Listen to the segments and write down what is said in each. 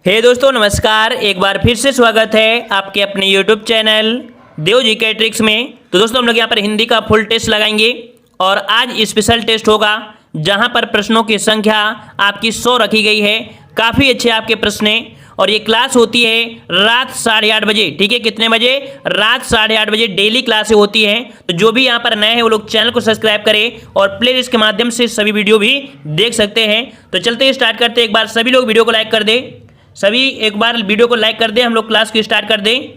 हे दोस्तों नमस्कार, एक बार फिर से स्वागत है आपके अपने यूट्यूब चैनल देव जी के ट्रिक्स में। तो दोस्तों हम लोग यहाँ पर हिंदी का फुल टेस्ट लगाएंगे और आज स्पेशल टेस्ट होगा जहाँ पर प्रश्नों की संख्या आपकी 100 रखी गई है। काफ़ी अच्छे आपके प्रश्न हैं और ये क्लास होती है रात 8:30 बजे। ठीक है, कितने बजे? रात 8:30 बजे डेली क्लासें होती हैं। तो जो भी यहाँ पर नए हैं वो लोग चैनल को सब्सक्राइब करें और प्लेलिस्ट के माध्यम से सभी वीडियो भी देख सकते हैं। तो चलते हैं, स्टार्ट करते हैं। एक बार सभी लोग वीडियो को लाइक कर दें, सभी एक बार वीडियो को लाइक कर दें, हम लोग क्लास को स्टार्ट कर दें।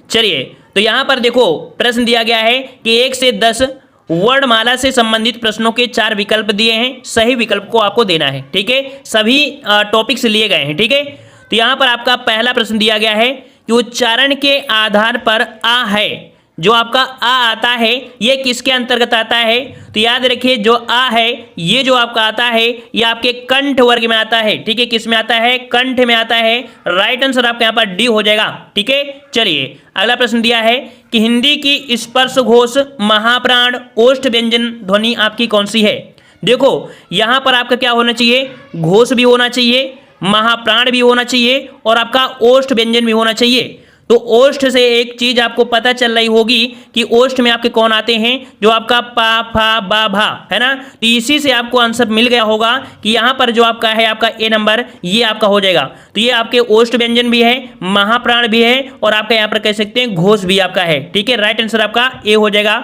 चलिए, तो यहां पर देखो प्रश्न दिया गया है कि 1 से 10 वर्णमाला से संबंधित प्रश्नों के 4 विकल्प दिए हैं, सही विकल्प को आपको देना है। ठीक है, सभी टॉपिक से लिए गए हैं। ठीक है, तो यहां पर आपका पहला प्रश्न दिया गया है कि उच्चारण के आधार पर आ है, जो आपका आ आता है ये किसके अंतर्गत आता है? तो याद रखिए जो आ है ये जो आपका आता है ये आपके कंठ वर्ग में आता है। ठीक है, किस में आता है? कंठ में आता है। राइट आंसर आपका यहाँ पर डी हो जाएगा। ठीक है, चलिए अगला प्रश्न दिया है कि हिंदी की स्पर्श घोष महाप्राण ओष्ठ व्यंजन ध्वनि आपकी कौन सी है? देखो यहां पर आपका क्या होना चाहिए? घोष भी होना चाहिए, महाप्राण भी होना चाहिए और आपका ओष्ठ व्यंजन भी होना चाहिए। तो ओष्ठ से एक चीज आपको पता चल रही होगी कि ओष्ठ में आपके कौन आते हैं, जो आपका पा फा बा भा है ना। तो इसी से आपको आंसर मिल गया होगा कि यहाँ पर जो आपका है आपका ए नंबर ये आपका हो जाएगा। तो ये आपके ओष्ठ व्यंजन भी है, महाप्राण भी है और आपका यहाँ पर कह सकते हैं घोष भी आपका है। ठीक है, राइट आंसर आपका ए हो जाएगा।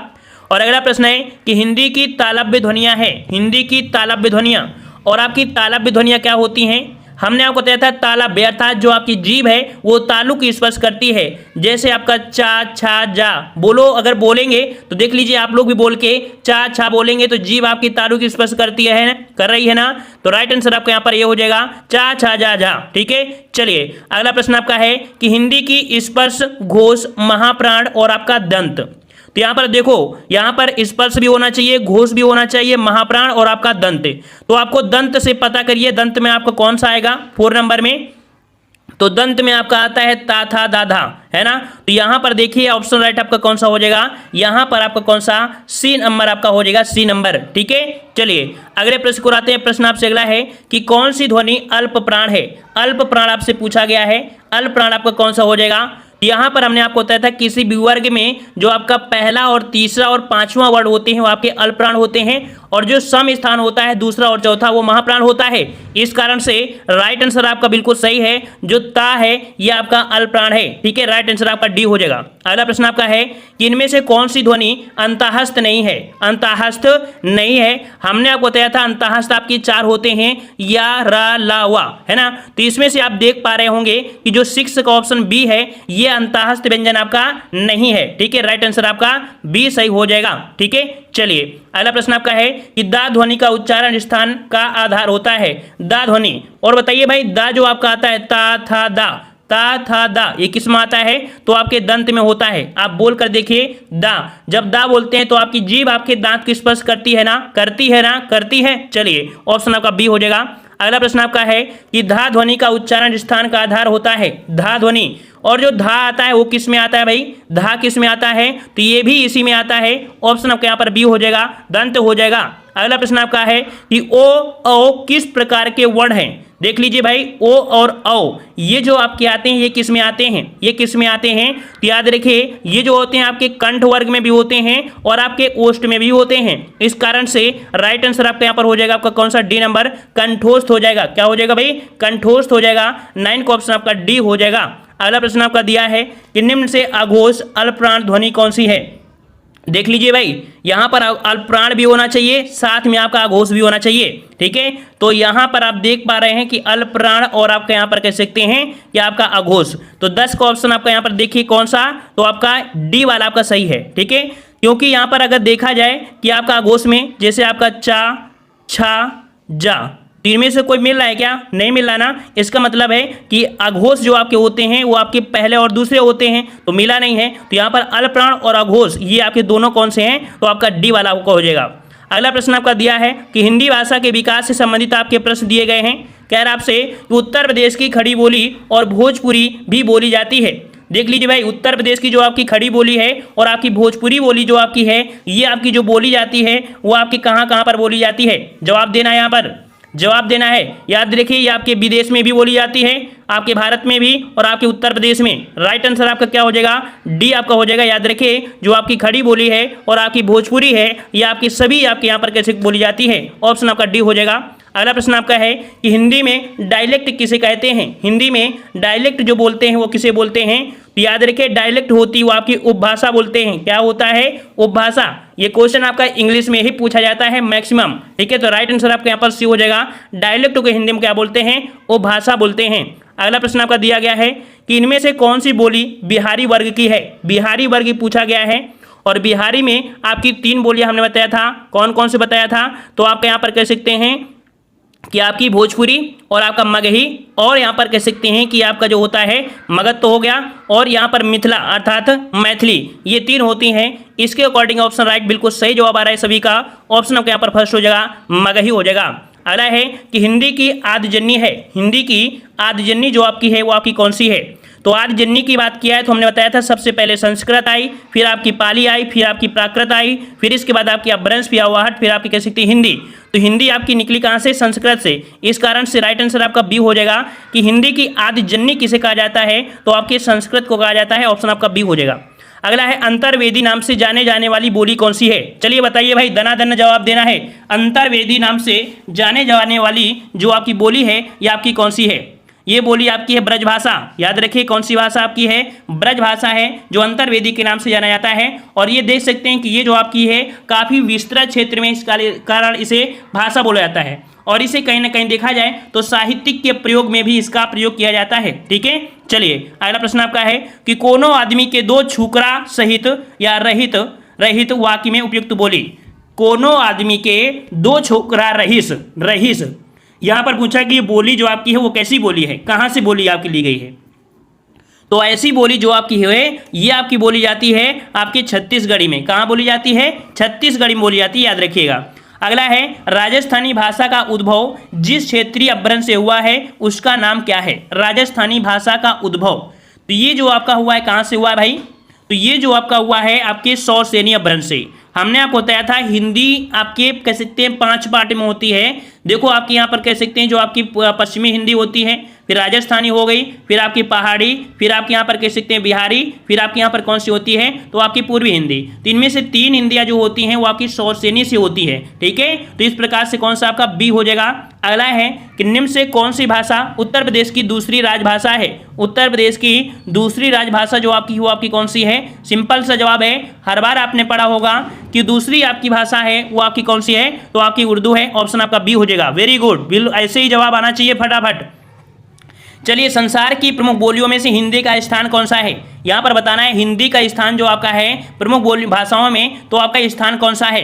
और अगला प्रश्न है कि हिंदी की तालव्य ध्वनियां है, हिंदी की तालव्य ध्वनियां, और आपकी तालव्य ध्वनियां क्या होती हैं? हमने आपको बताया था तालव्य अर्थात जो आपकी जीभ है वो तालु की स्पर्श करती है। जैसे आपका चा छा जा बोलो, अगर बोलेंगे तो देख लीजिए आप लोग भी बोल के चा छा बोलेंगे तो जीभ आपकी तालु की स्पर्श करती है, कर रही है ना। तो राइट आंसर आपका यहाँ पर ये हो जाएगा चा छा जा जा। ठीक है, चलिए अगला प्रश्न आपका है कि हिंदी की स्पर्श घोष महाप्राण और आपका दंत। तो यहां पर देखो, यहां पर स्पर्श भी होना चाहिए, घोष भी होना चाहिए, महाप्राण और आपका दंत। तो आपको दंत से पता करिए दंत में आपका कौन सा आएगा 4 नंबर में। तो दंत में आपका आता है ता था दाधा, है ना। तो यहां पर देखिए ऑप्शन राइट आपका कौन सा हो जाएगा? यहां पर आपका कौन सा? सी नंबर आपका हो जाएगा, सी नंबर। ठीक है, चलिए अगले प्रश्न को आते हैं। प्रश्न आपसे अगला है कि कौन सी ध्वनि अल्प प्राण है? अल्प प्राण आपसे पूछा गया है, अल्प प्राण आपका कौन सा हो जाएगा? यहां पर हमने आपको बताया था किसी भी वर्ग में जो आपका पहला और तीसरा और पांचवा वर्ड होते हैं वो आपके अल्प प्राण होते हैं और जो सम स्थान होता है दूसरा और चौथा वो महाप्राण होता है। इस कारण से राइट आंसर आपका बिल्कुल सही है, जो ता है ये आपका अल्प प्राण है। ठीक है, राइट आंसर आपका डी हो जाएगा। अगला प्रश्न आपका है कि इनमें से कौन सी ध्वनि अंतःस्थ नहीं है? अंतःस्थ नहीं है, हमने आपको बताया था अंतःस्थ आपकी 4 होते हैं, या रा ला वा, है ना। तो इसमें से आप देख पा रहे होंगे कि जो 6 का ऑप्शन बी है ये अंतःस्थ व्यंजन आपका नहीं है। ठीक है, राइट आंसर आपका बी सही हो जाएगा। ठीक है, चलिए अगला प्रश्न आपका है कि दा ध्वनि का उच्चारण स्थान का आधार होता है। दा ध्वनि, और बताइए भाई दा जो आपका आता है ता था दा, ता था दा, ये किस में आता है? तो आपके दंत में होता है। आप बोल कर देखिए दा, जब दा बोलते हैं तो आपकी जीभ आपके दांत की स्पर्श करती है ना, करती है ना, करती है। चलिए ऑप्शन आपका बी हो जाएगा। अगला प्रश्न आपका है कि धा ध्वनि का उच्चारण स्थान का आधार होता है। धा ध्वनि, और जो धा आता है वो किस में आता है भाई? धा किस में आता है? तो ये भी इसी में आता है। ऑप्शन आपका यहाँ पर बी हो जाएगा, दंत हो जाएगा। अगला प्रश्न आपका है कि ओ औ किस प्रकार के वर्ण हैं? देख लीजिए भाई ओ और औ ये जो आपके आते हैं ये किस में आते हैं? ये किस में आते हैं? तो याद रखिए ये जो होते हैं आपके कंठ वर्ग में भी होते हैं और आपके ओष्ठ में भी होते हैं। इस कारण से राइट आंसर आपका यहाँ पर हो जाएगा आपका कौन सा? डी नंबर, कंठोस्थ हो जाएगा। क्या हो जाएगा भाई? कंठोस्थ हो जाएगा। 9 का ऑप्शन आपका डी हो जाएगा। अगला प्रश्न आपका दिया है कि निम्न से अघोष अल्पप्राण ध्वनि कौन सी है? देख लीजिए भाई यहां पर अल्पप्राण भी होना चाहिए, साथ में आपका अघोष भी होना चाहिए। ठीक है, तो यहां पर आप देख पा रहे हैं कि अल्पप्राण और आपका यहां पर कह सकते हैं कि आपका अघोष। तो 10 का ऑप्शन आपका यहां पर देखिए कौन सा? तो आपका डी वाला आपका सही है। ठीक है, क्योंकि यहां पर अगर देखा जाए कि आपका अघोष में जैसे आपका चा छा जा, तीन में से कोई मिल रहा है क्या? नहीं मिल रहा ना। इसका मतलब है कि अघोष जो आपके होते हैं वो आपके पहले और दूसरे होते हैं, तो मिला नहीं है। तो यहाँ पर अल्पप्राण और अघोष ये आपके दोनों कौन से हैं? तो आपका डी वाला आपको हो जाएगा। अगला प्रश्न आपका दिया है कि हिंदी भाषा के विकास से संबंधित आपके प्रश्न दिए गए हैं। कह रहा आपसे कि उत्तर प्रदेश की खड़ी बोली और भोजपुरी भी बोली जाती है। देख लीजिए भाई उत्तर प्रदेश की जो आपकी खड़ी बोली है और आपकी भोजपुरी बोली जो आपकी है ये आपकी जो बोली जाती है वो आपकी कहाँ कहाँ पर बोली जाती है? जवाब देना है यहाँ पर। जवाब देना है। याद रखिए ये आपके विदेश में भी बोली जाती है, आपके भारत में भी और आपके उत्तर प्रदेश में। राइट आंसर आपका क्या हो जाएगा, डी आपका हो जाएगा। याद रखिए जो आपकी खड़ी बोली है और आपकी भोजपुरी है ये आपकी सभी आपके यहाँ पर कैसे बोली जाती है, ऑप्शन आपका डी हो जाएगा। अगला प्रश्न आपका है कि हिंदी में डायलेक्ट किसे कहते हैं। हिंदी में डायलेक्ट जो बोलते हैं वो किसे बोलते हैं, तो याद रखिए डायलेक्ट होती है वो आपकी उपभाषा बोलते हैं। क्या होता है, उपभाषा। ये क्वेश्चन आपका इंग्लिश में ही पूछा जाता है मैक्सिमम, ठीक है। तो राइट आंसर आपका यहाँ पर सी हो जाएगा। डायलेक्ट को हिंदी में क्या बोलते हैं, उपभाषा बोलते हैं। अगला प्रश्न आपका दिया गया है कि इनमें से कौन सी बोली बिहारी वर्ग की है। बिहारी वर्ग की पूछा गया है और बिहारी में आपकी 3 बोलियां हमने बताया था, कौन कौन से बताया था, तो आप यहाँ पर कह सकते हैं कि आपकी भोजपुरी और आपका मगही, और यहाँ पर कह सकते हैं कि आपका जो होता है मगध तो हो गया, और यहाँ पर मिथिला अर्थात मैथिली, ये 3 होती हैं। इसके अकॉर्डिंग ऑप्शन राइट बिल्कुल सही जवाब आ रहा है सभी का। ऑप्शन आपका यहाँ पर फर्स्ट हो जाएगा, मगही हो जाएगा। अगला है कि हिंदी की आदिजन्नी है। हिंदी की आदिजन्नी जो आपकी है वो आपकी कौन सी है, तो आदिजन्नी की बात किया है तो हमने बताया था सबसे पहले संस्कृत आई, फिर आपकी पाली आई, फिर आपकी प्राकृत आई, फिर इसके बाद आपकी अपभ्रंश, फिर अवाहट, फिर आपकी कह सकते हैं हिंदी। तो हिंदी आपकी निकली कहाँ से, संस्कृत से। इस कारण से राइट आंसर आपका बी हो जाएगा कि हिंदी की आदिजन्नी किसे कहा जाता है, तो आपके संस्कृत को कहा जाता है। ऑप्शन आपका बी हो जाएगा। अगला है अंतर्वेदी नाम से जाने जाने वाली बोली कौन सी है। चलिए बताइए भाई, दनादन जवाब देना है। अंतर्वेदी नाम से जाने जाने वाली जो आपकी बोली है ये आपकी कौन सी है। ये बोली आपकी है ब्रजभाषा। याद रखिए कौन सी भाषा आपकी है, ब्रजभाषा है, जो अंतर्वेदी के नाम से जाना जाता है। और ये देख सकते हैं कि ये जो आपकी है काफ़ी विस्तृत क्षेत्र में इस कारण इसे भाषा बोला जाता है, और इसे कहीं ना कहीं देखा जाए तो साहित्यिक के प्रयोग में भी इसका प्रयोग किया जाता है, ठीक है। चलिए अगला प्रश्न आपका है कि कोनो आदमी के 2 छुकरा सहित या रहित रहित वाक्य में उपयुक्त बोली। कोनो आदमी के 2 छोकरा रहीस यहां पर पूछा कि ये बोली जो आपकी है वो कैसी बोली है, कहां से बोली आपकी ली गई है। तो ऐसी बोली जो आपकी है ये आपकी बोली जाती है आपके छत्तीसगढ़ी में। कहां बोली जाती है, छत्तीसगढ़ी में बोली जाती है, याद रखिएगा। अगला है राजस्थानी भाषा का उद्भव जिस क्षेत्रीय अपभ्रंश से हुआ है उसका नाम क्या है। राजस्थानी भाषा का उद्भव, तो ये जो आपका हुआ है कहां से हुआ है भाई, तो ये जो आपका हुआ है आपके सौरसेनी अपभ्रंश से। हमने आपको बताया था हिंदी आपके कह सकते हैं 5 पार्ट में होती है। देखो आपके यहाँ पर कह सकते हैं जो आपकी पश्चिमी हिंदी होती है, फिर राजस्थानी हो गई, फिर आपकी पहाड़ी, फिर आपके यहाँ पर कह सकते हैं बिहारी, फिर आपके यहाँ पर कौन सी होती है, तो आपकी पूर्वी हिंदी। तो इनमें से 3 हिंदियाँ जो होती हैं वो आपकी सौरसेनी से होती है, ठीक है। तो इस प्रकार से कौन सा आपका बी हो जाएगा। अगला है कि निम्न से कौन सी भाषा उत्तर प्रदेश की दूसरी राजभाषा है। उत्तर प्रदेश की दूसरी राजभाषा जो आपकी वो आपकी कौन सी है, सिंपल सा जवाब है। हर बार आपने पढ़ा होगा कि दूसरी आपकी भाषा है वो आपकी कौन सी है, तो आपकी उर्दू है। ऑप्शन आपका बी हो जाएगा। वेरी गुड, बिल्कुल ऐसे ही जवाब आना चाहिए फटाफट। चलिए संसार की प्रमुख बोलियों में से हिंदी का स्थान कौन सा है, यहां पर बताना है हिंदी का स्थान जो आपका है प्रमुख बोली भाषाओं में, तो आपका स्थान कौन सा है।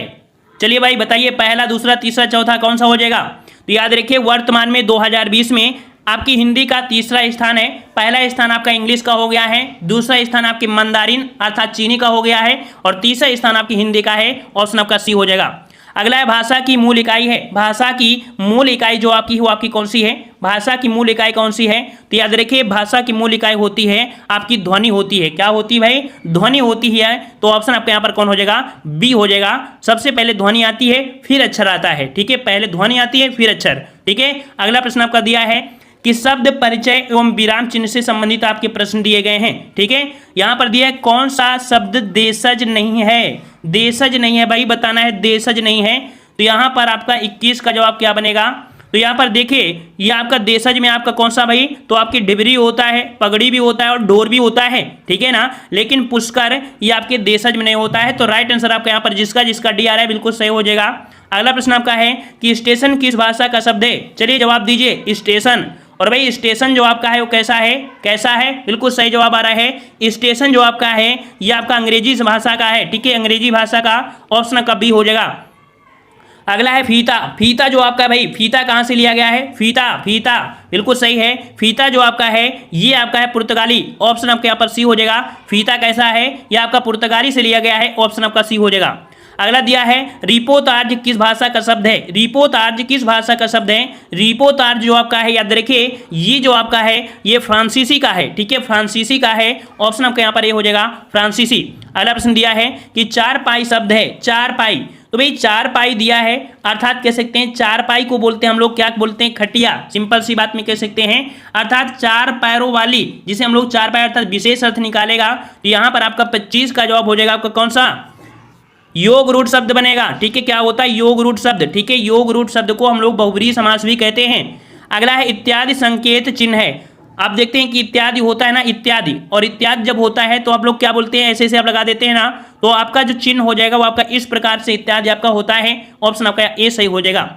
चलिए भाई बताइए, पहला, दूसरा, तीसरा, चौथा कौन सा हो जाएगा। तो याद रखिए वर्तमान में 2020 में आपकी हिंदी का तीसरा स्थान है। पहला स्थान आपका इंग्लिश का हो गया है, दूसरा स्थान आपके मंदारिन अर्थात चीनी का हो गया है, और तीसरा स्थान आपकी हिंदी का है। ऑप्शन आपका सी हो जाएगा। अगला है भाषा की मूल इकाई है। भाषा की मूल इकाई जो आपकी है वो आपकी कौन सी है, भाषा की मूल इकाई कौन सी है, तो याद रखिए भाषा की मूल इकाई होती है आपकी ध्वनि होती है। क्या होती है भाई, ध्वनि होती है। तो ऑप्शन आपके यहाँ पर कौन हो जाएगा, बी हो जाएगा। सबसे पहले ध्वनि आती है फिर अक्षर आता है, ठीक है, पहले ध्वनि आती है फिर अक्षर, ठीक है। अगला प्रश्न आपका दिया है कि शब्द परिचय एवं विराम चिन्ह से संबंधित आपके प्रश्न दिए गए हैं, ठीक है। यहां पर दिया है कौन सा शब्द देशज नहीं है। देशज नहीं है भाई, बताना है देशज नहीं है। तो यहां पर आपका 21 का जवाब क्या बनेगा, तो यहां पर देखिए ये आपका देशज में आपका कौन सा भाई, तो आपकी डिबरी होता है, पगड़ी भी होता है और ढोर भी होता है, ठीक है ना। लेकिन पुष्कर ये आपके देशज में नहीं होता है। तो राइट आंसर आपका यहाँ पर जिसका जिसका डी आ रहा है बिल्कुल सही हो जाएगा। अगला प्रश्न आपका है कि स्टेशन किस भाषा का शब्द है। चलिए जवाब दीजिए, स्टेशन। और भाई स्टेशन जो आपका है वो कैसा है, कैसा है, बिल्कुल सही जवाब आ रहा है। स्टेशन जो आपका है ये आपका अंग्रेजी भाषा का है, ठीक है, अंग्रेजी भाषा का। ऑप्शन का बी हो जाएगा। अगला है फीता। फीता जो आपका भाई, फीता कहाँ से लिया गया है, फीता, फीता बिल्कुल सही है। फीता जो आपका है ये आपका है पुर्तगाली। ऑप्शन आपके यहाँ पर सी हो जाएगा। फीता कैसा है, ये आपका पुर्तगाली से लिया गया है। ऑप्शन आपका सी हो जाएगा। अगला दिया है रिपोतार्ज किस भाषा का शब्द है। रिपोतार्ज किस भाषा का शब्द है। रिपोतार्ज जो आपका है याद रखिए ये जो आपका है ये फ्रांसीसी का है, ठीक है, फ्रांसीसी का है। ऑप्शन आपका यहाँ पर ये हो जाएगा फ्रांसीसी। अगला प्रश्न दिया है कि 4 पाई शब्द है। 4 पाई, तो भाई 4 पाई दिया है, अर्थात कह सकते हैं 4 पाई को बोलते हैं हम लोग, क्या बोलते हैं, खटिया। सिंपल सी बात में कह सकते हैं, अर्थात 4 पैरों वाली, जिसे हम लोग 4 पाई अर्थात विशेष अर्थ निकालेगा तो यहां पर आपका 25 का जवाब हो जाएगा आपका कौन सा, योग रूढ़ शब्द बनेगा। ठीक है, क्या होता है, योग रूढ़ शब्द। ठीक है, योग रूढ़ शब्द को हम लोग बहुब्रीहि समास भी कहते हैं। अगला है इत्यादि संकेत चिन्ह है। आप देखते हैं कि इत्यादि होता है ना, इत्यादि, और इत्यादि जब होता है तो आप लोग क्या बोलते हैं, ऐसे ऐसे आप लगा देते हैं ना, तो आपका जो चिन्ह हो जाएगा वो आपका इस प्रकार से इत्यादि आपका होता है। ऑप्शन आपका ए सही हो जाएगा।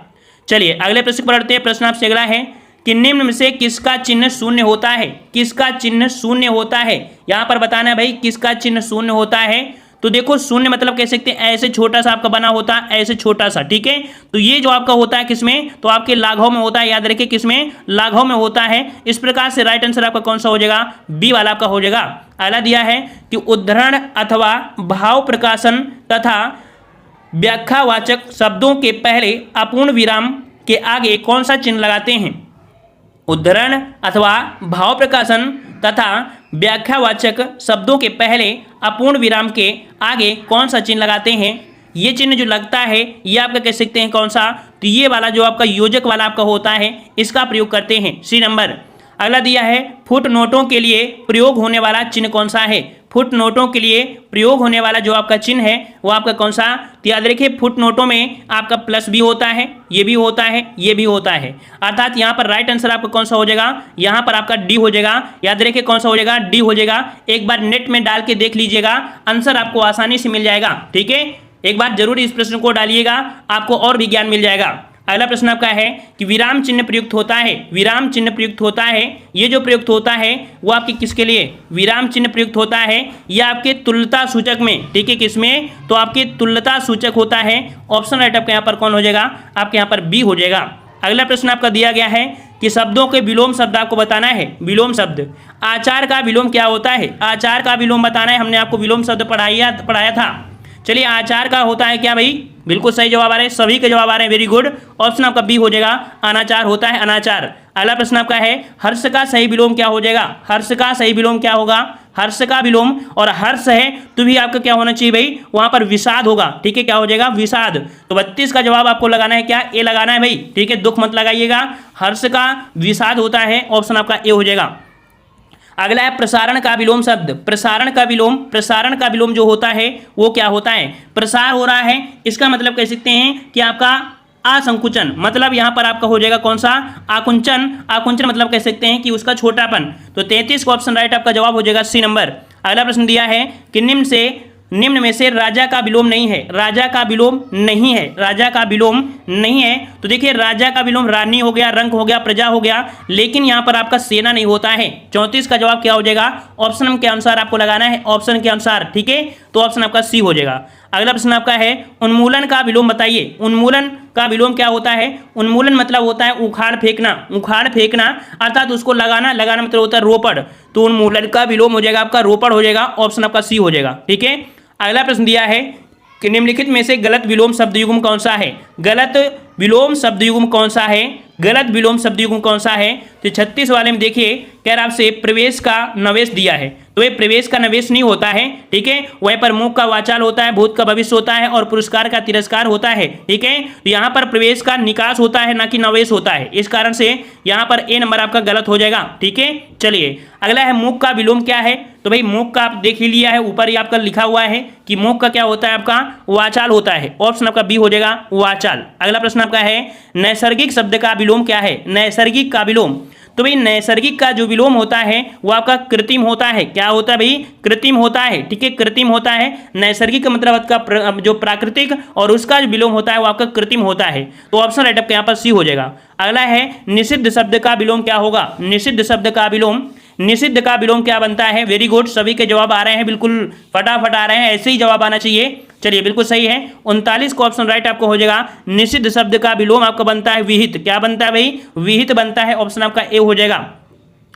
चलिए अगले प्रश्न पर बढ़ते हैं। प्रश्न आपसे अगला है कि निम्न में से किसका चिन्ह शून्य होता है, किसका चिन्ह शून्य होता है। यहां पर बताना है भाई किसका चिन्ह शून्य होता है। तो देखो शून्य मतलब कह सकते हैं ऐसे छोटा सा आपका बना होता है, ऐसे छोटा सा। ठीक है, तो ये जो आपका होता है किसमें, तो आपके लाघव में होता है, याद रखिए किसमें, लाघव में होता है। इस प्रकार से राइट आंसर आपका कौन सा हो जाएगा, बी वाला आपका हो जाएगा। अगला दिया है कि उद्धरण अथवा भाव प्रकाशन तथा व्याख्यावाचक शब्दों के पहले अपूर्ण विराम के आगे कौन सा चिन्ह लगाते हैं। उद्धरण अथवा भाव प्रकाशन तथा व्याख्यावाचक शब्दों के पहले अपूर्ण विराम के आगे कौन सा चिन्ह लगाते हैं। ये चिन्ह जो लगता है ये आपका कह सकते हैं कौन सा, तो ये वाला जो आपका योजक वाला आपका होता है, इसका प्रयोग करते हैं, सी नंबर। अगला दिया है फुट नोटों के लिए प्रयोग होने वाला चिन्ह कौन सा है। फुट नोटों के लिए प्रयोग होने वाला जो आपका चिन्ह है वो आपका कौन सा, तो याद रखिए फुट नोटों में आपका प्लस भी होता है, ये भी होता है, ये भी होता है, अर्थात यहाँ पर राइट आंसर आपका कौन सा हो जाएगा, यहाँ पर आपका डी हो जाएगा। याद रखिए कौन सा हो जाएगा, डी हो जाएगा। एक बार नेट में डाल के देख लीजिएगा, आंसर आपको आसानी से मिल जाएगा। ठीक है, एक बार जरूर इस प्रश्न को डालिएगा, आपको और भी ज्ञान मिल जाएगा। अगला प्रश्न आपका है कि विराम चिन्ह प्रयुक्त होता है, विराम चिन्ह प्रयुक्त होता है, ये जो प्रयुक्त होता है वो आपके किसके लिए, विराम चिन्ह प्रयुक्त होता है ये आपके तुल्यता सूचक में। ठीक है, किसमें, तो आपके तुल्यता सूचक होता है। ऑप्शन राइट आपका यहाँ पर कौन हो जाएगा, आपके यहाँ पर बी हो जाएगा। अगला प्रश्न आपका दिया गया है कि शब्दों के विलोम शब्द आपको बताना है। विलोम शब्द, आचार का विलोम क्या होता है, आचार का विलोम बताना है। हमने आपको विलोम शब्द पढ़ाया था। चलिए आचार का होता है क्या भाई, बिल्कुल सही जवाब आ रहे हैं, सभी के जवाब आ रहे हैं, वेरी गुड। ऑप्शन आपका बी हो जाएगा, अनाचार होता है, अनाचार। अगला प्रश्न आपका है हर्ष का सही विलोम क्या हो जाएगा, हर्ष का सही विलोम क्या होगा, हर्ष का विलोम, और हर्ष है तो भी आपका क्या होना चाहिए भाई, वहां पर विषाद होगा। ठीक है, क्या हो जाएगा, विषाद। तो 32 का जवाब आपको लगाना है, क्या ए लगाना है भाई। ठीक है, दुख मत लगाइएगा, हर्ष का विषाद होता है, ऑप्शन आपका ए हो जाएगा। अगला है प्रसारण का विलोम शब्द, प्रसारण का विलोम, प्रसारण का विलोम जो होता है वो क्या होता है, प्रसार हो रहा है, इसका मतलब कह सकते हैं कि आपका असंकुचन, मतलब यहां पर आपका हो जाएगा कौन सा, आकुंचन। आकुंचन मतलब कह सकते हैं कि उसका छोटापन। तो 33 का ऑप्शन राइट आपका जवाब हो जाएगा सी नंबर। अगला प्रश्न दिया है कि निम्न में से राजा का विलोम नहीं है, राजा का विलोम नहीं है, राजा का विलोम नहीं है। तो देखिए राजा का विलोम रानी हो गया, रंक हो गया, प्रजा हो गया, लेकिन यहाँ पर आपका सेना नहीं होता है। 34 का जवाब क्या हो जाएगा, ऑप्शन के अनुसार आपको लगाना है, ऑप्शन के अनुसार। ठीक है, तो ऑप्शन आपका सी हो जाएगा। अगला प्रश्न आपका है उन्मूलन का विलोम बताइए। उन्मूलन का विलोम क्या होता है, उन्मूलन मतलब होता है उखाड़ फेंकना, उखाड़ फेंकना, अर्थात उसको लगाना, लगाना मतलब होता है रोपड़। तो उन्मूलन का विलोम हो जाएगा आपका रोपड़ हो जाएगा, ऑप्शन आपका सी हो जाएगा। ठीक है, अगला प्रश्न दिया है कि निम्नलिखित में से गलत विलोम शब्द युग्म कौन सा है, गलत विलोम शब्द युग्म कौन सा है, गलत विलोम शब्द युग्म कौन सा है। तो 36 वाले में देखिए कह रहा आपसे प्रवेश का नवेश दिया है, तो ये प्रवेश का नवेश नहीं होता है। ठीक है, वहीं पर मुख का वाचाल होता है, भूत का भविष्य होता है, और पुरस्कार का तिरस्कार होता है। ठीक है, तो यहाँ पर प्रवेश का निकास होता है, ना कि नवेश होता है, इस कारण से यहाँ पर ए नंबर आपका गलत हो जाएगा। ठीक है, चलिए अगला है मुख का विलोम क्या है। तो भाई मुख का आप देख ही लिया है, ऊपर ही आपका लिखा हुआ है कि मुख का क्या होता है, आपका वाचाल होता है, ऑप्शन आपका बी हो जाएगा, वाचाल। अगला प्रश्न आपका है नैसर्गिक शब्द का विलोम क्या है, नैसर्गिक का विलोम। तो भाई नैसर्गिक का जो विलोम होता है वो आपका कृत्रिम होता है, क्या होता है भाई, कृत्रिम होता है। ठीक है, कृत्रिम होता है। नैसर्गिक का मतलब आपका जो प्राकृतिक, और उसका जो विलोम होता है वो आपका कृत्रिम होता है। तो ऑप्शन राइट आपका यहाँ पर सी हो जाएगा। अगला है निषिद्ध शब्द का विलोम क्या होगा, निषिद्ध शब्द का विलोम, निषिद्ध का विलोम क्या बनता है। वेरी गुड, सभी के जवाब आ रहे हैं, बिल्कुल फटाफट आ रहे हैं, ऐसे ही जवाब आना चाहिए। चलिए बिल्कुल सही है, 39 का ऑप्शन राइट आपको हो जाएगा। निषिद्ध शब्द का विलोम आपका बनता है विहित, क्या बनता है भाई, विहित बनता है, ऑप्शन आपका ए हो जाएगा।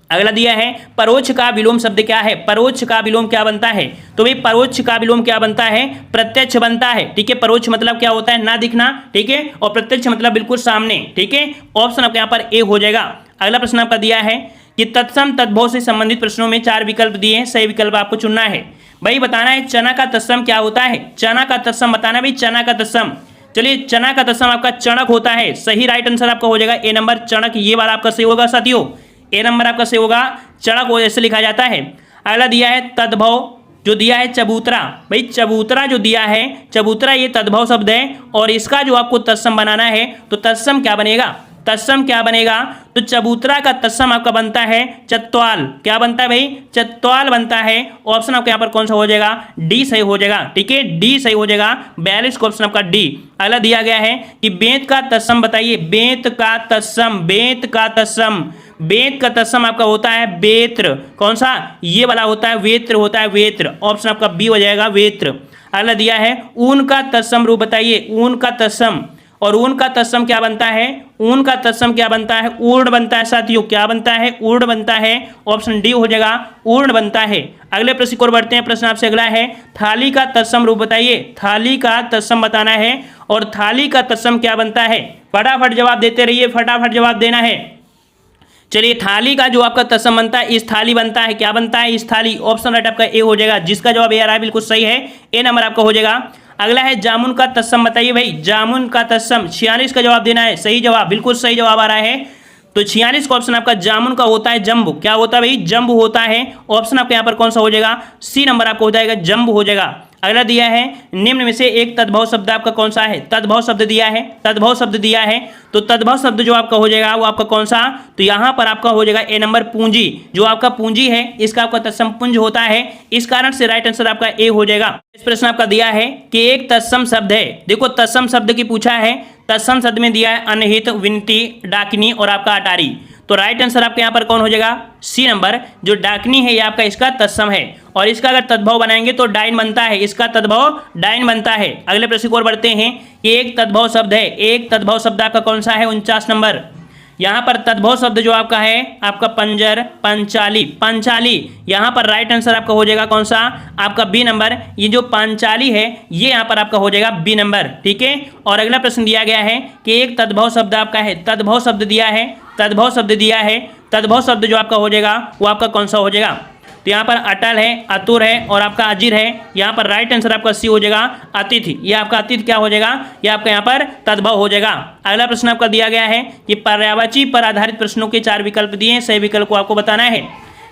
अगला दिया है परोक्ष का विलोम शब्द क्या है, परोक्ष का विलोम क्या बनता है। तो भाई परोक्ष का विलोम क्या बनता है, प्रत्यक्ष बनता है। ठीक है, परोक्ष मतलब क्या होता है, ना दिखना। ठीक है, और प्रत्यक्ष मतलब बिल्कुल सामने। ठीक है, ऑप्शन आपके यहाँ पर ए हो जाएगा। अगला प्रश्न आपका दिया है कि तत्सम तद्भव से संबंधित प्रश्नों में 4 विकल्प दिए हैं, सही विकल्प आपको चुनना है। भाई बताना है चना का तत्सम क्या होता है, चना का तत्सम बताना है भाई, चना का तत्सम चलिए चना का तत्सम आपका चणक होता है, सही राइट आंसर आपका हो जाएगा ए नंबर चणक, ये वाला आपका सही होगा साथियों, ए नंबर आपका सही होगा, चणक ऐसे लिखा जाता है। अगला दिया है तद्भव, जो दिया है चबूतरा, भाई चबूतरा जो दिया है, चबूतरा ये तद्भव शब्द है और इसका जो आपको तत्सम बनाना है तो तत्सम क्या बनेगा, तत्सम क्या बनेगा, तो चबूतरा का तत्सम आपका बनता है चत्वाल, क्या बनता है भाई, चत्वाल बनता है। ऑप्शन आपका यहाँ पर कौन सा हो जाएगा, डी सही हो जाएगा, ठीक है, डी सही हो जाएगा, 42 का ऑप्शन आपका डी। अगला दिया गया है कि बेंत का तत्सम बताइए, बेंत का तत्सम, बेंत का तत्सम, बेंत का तत्सम आपका होता है बेत्र, कौन सा, ये वाला होता है वेत्र, होता है वेत्र, ऑप्शन आपका बी हो जाएगा वेत्र। अगला दिया है ऊन का तत्सम रूप बताइए, ऊन का तत्सम, और ऊन का तत्सम क्या बनता है, ऊन का तत्सम क्या बनता है, ऊर्ण बनता है साथियों, क्या बनता है, ऊर्ण बनता है, ऑप्शन डी हो जाएगा, ऊर्ण बनता है। अगले प्रश्न की ओर बढ़ते हैं, प्रश्न आपसे अगला है थाली का तत्सम रूप बताइए, थाली का तत्सम बताना है और थाली का तत्सम क्या बनता है, फटाफट जवाब देते रहिए, फटाफट जवाब देना है। चलिए थाली का जो आपका तत्सम बनता है, इस थाली बनता है, क्या बनता है, इस थाली, ऑप्शन राइट आपका ए हो जाएगा, जिसका जवाब ए आ रहा है बिल्कुल सही है, ए नंबर आपका हो जाएगा। अगला है जामुन का तत्सम बताइए भाई, जामुन का तत्सम, 46 का जवाब देना है, सही जवाब, बिल्कुल सही जवाब आ रहा है, तो 46 का ऑप्शन आपका जामुन का होता है जम्बू, क्या होता है भाई, जम्बू होता है, ऑप्शन आपका यहाँ पर कौन सा हो जाएगा, सी नंबर आपको हो जाएगा, जम्बू हो जाएगा। अगला दिया है निम्न में से एक तद्भव शब्द आपका कौन सा है, तद्भव शब्द दिया है, तद्भव शब्द दिया है, तो तद्भव शब्द जो आपका हो जाएगा वो आपका कौन सा, तो यहाँ पर आपका हो जाएगा ए नंबर पूंजी, जो आपका पूंजी है इसका आपका तत्सम पुंज होता है, इस कारण से राइट आंसर आपका ए हो जाएगा। इस प्रश्न आपका दिया है कि एक तत्सम शब्द है, देखो तत्सम शब्द की पूछा है, तत्सम शब्द में दिया है अनहित, विनती, डाकिनी और आपका अटारी, तो राइट आंसर आपके यहाँ पर कौन हो जाएगा, सी नंबर, जो डाकनी है ये आपका इसका तत्सम है और इसका अगर तद्भव बनाएंगे तो डाइन बनता है, इसका तद्भव डाइन बनता है। अगले प्रश्न को और बढ़ते हैं कि एक तद्भव शब्द है, एक तद्भव शब्द आपका कौन सा है, 49 नंबर, यहाँ पर तद्भव शब्द जो आपका है आपका पंजर, पंचाली, पंचाली, यहाँ पर राइट आंसर आपका हो जाएगा कौन सा, आपका बी नंबर, ये जो पांचाली है ये यहाँ पर आपका हो जाएगा बी नंबर, ठीक है। और अगला प्रश्न दिया गया है कि एक तद्भव शब्द आपका है, तद्भव शब्द दिया है, तद्भव शब्द दिया है, तद्भव शब्द जो आपका हो जाएगा वो आपका कौन सा हो जाएगा, तो यहाँ पर अटल है, अतुर है और आपका अजीर है, यहाँ पर राइट आंसर आपका सी हो जाएगा अतिथि, ये आपका अतिथि क्या हो जाएगा, ये आपका यहाँ पर तद्भव हो जाएगा। अगला प्रश्न आपका दिया गया है कि पर्यायवाची पर आधारित प्रश्नों के 4 विकल्प दिए हैं, सही विकल्प को आपको बताना है।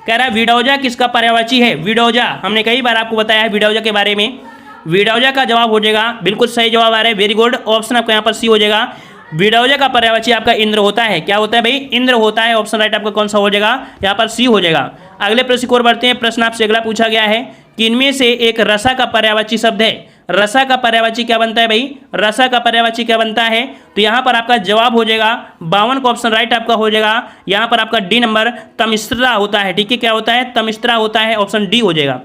कह रहा है विडौजा किसका पर्यायवाची है, विडौजा, हमने कई बार आपको बताया है विडौजा के बारे में, विडौजा का जवाब हो जाएगा, बिल्कुल सही जवाब आ रहा है, वेरी गुड, ऑप्शन आपका यहाँ पर सी हो जाएगा, विडौजा का पर्यायवाची आपका इंद्र होता है, क्या होता है भाई, इंद्र होता है, ऑप्शन राइट आपका कौन सा हो जाएगा, यहाँ पर सी हो जाएगा। अगले प्रश्न की ओर बढ़ते हैं, प्रश्न आपसे अगला पूछा गया है कि इनमें से एक रसा का पर्यायवाची शब्द है, रसा का पर्यायवाची क्या बनता है भाई, रसा का पर्यायवाची क्या बनता है, तो यहाँ पर आपका जवाब हो जाएगा 52 का ऑप्शन राइट आपका हो जाएगा, यहाँ पर आपका डी नंबर तमिश्रा होता है, ठीक है, क्या होता है, तमिश्रा होता है, ऑप्शन डी हो जाएगा।